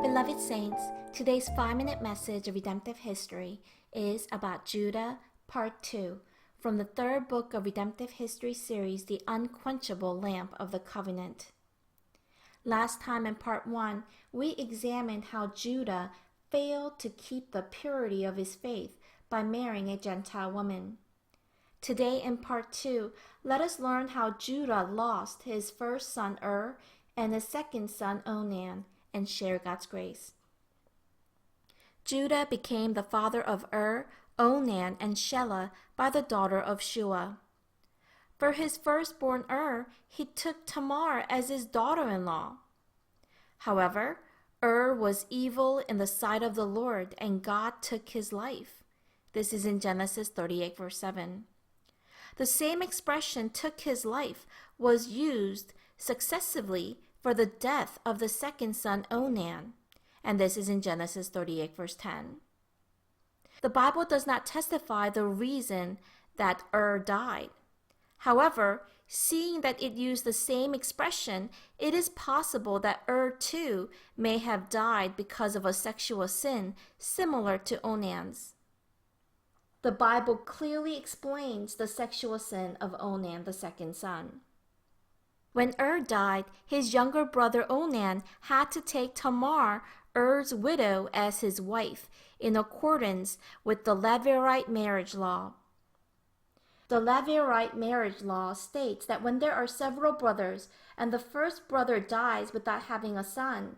Beloved Saints, today's 5-minute message of redemptive history is about Judah, Part 2, from the third book of Redemptive History series, The Unquenchable Lamp of the Covenant. Last time in Part 1, we examined how Judah failed to keep the purity of his faith by marrying a Gentile woman. Today in Part 2, let us learn how Judah lost his first son and his second son Onan, and share God's grace. Judah became the father of Onan, and Shelah by the daughter of Shua. For his firstborn he took Tamar as his daughter-in-law. However, was evil in the sight of the Lord, and God took his life. This is in Genesis 38, verse 7. The same expression, took his life, was used successively for the death of the second son Onan, and this is in Genesis 38, verse 10. The Bible does not testify the reason that died. However, seeing that it used the same expression, it is possible that too may have died because of a sexual sin similar to Onan's. The Bible clearly explains the sexual sin of Onan, the second son. When died, his younger brother Onan had to take Tamar, widow, as his wife, in accordance with the Levirate marriage law. The Levirate marriage law states that when there are several brothers and the first brother dies without having a son,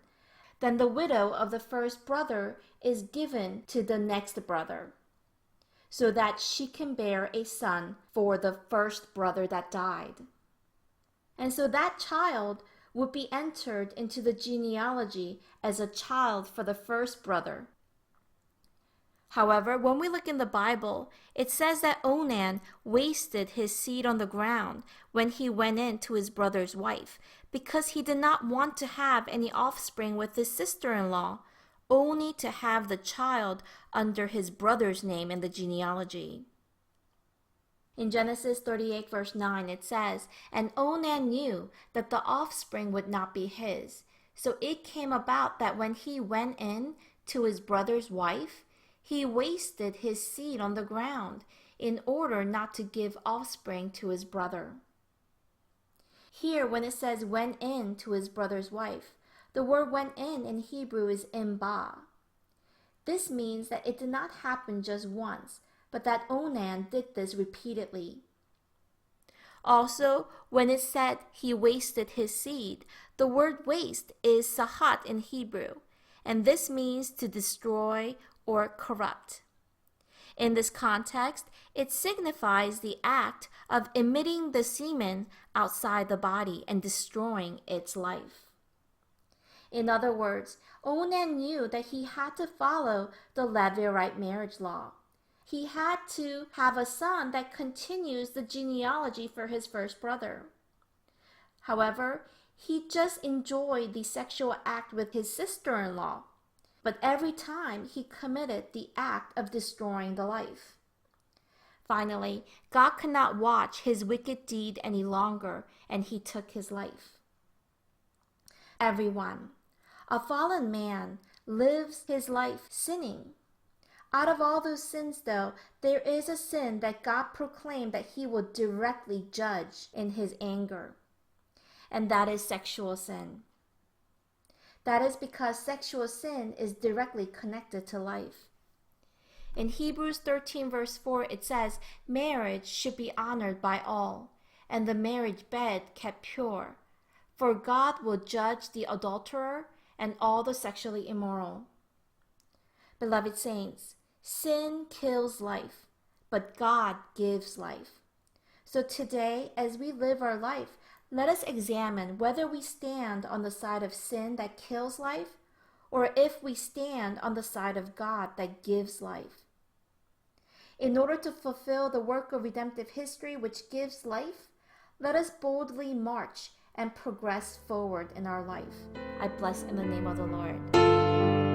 then the widow of the first brother is given to the next brother, so that she can bear a son for the first brother that died. And so that child would be entered into the genealogy as a child for the first brother. However, when we look in the Bible, it says that Onan wasted his seed on the ground when he went in to his brother's wife, because he did not want to have any offspring with his sister-in-law, only to have the child under his brother's name in the genealogy. In Genesis 38, verse 9, it says, "And Onan knew that the offspring would not be his. So it came about that when he went in to his brother's wife, he wasted his seed on the ground in order not to give offspring to his brother." Here, when it says went in to his brother's wife, the word went in Hebrew is imba. This means that it did not happen just once, but that Onan did this repeatedly. Also, when it said he wasted his seed, the word waste is sahat in Hebrew, and this means to destroy or corrupt. In this context, it signifies the act of emitting the semen outside the body and destroying its life. In other words, Onan knew that he had to follow the Levirate marriage law. He had to have a son that continues the genealogy for his first brother. However, he just enjoyed the sexual act with his sister-in-law, but every time he committed the act of destroying the life. Finally, God could not watch his wicked deed any longer, and he took his life. Everyone, a fallen man, lives his life sinning. Out of all those sins, though, there is a sin that God proclaimed that he will directly judge in his anger, and that is sexual sin. That is because sexual sin is directly connected to life. In Hebrews 13, verse 4, it says, "Marriage should be honored by all, and the marriage bed kept pure, for God will judge the adulterer and all the sexually immoral." Beloved saints, sin kills life, but God gives life. So today, as we live our life, let us examine whether we stand on the side of sin that kills life, or if we stand on the side of God that gives life. In order to fulfill the work of redemptive history which gives life, let us boldly march and progress forward in our life. I bless in the name of the Lord.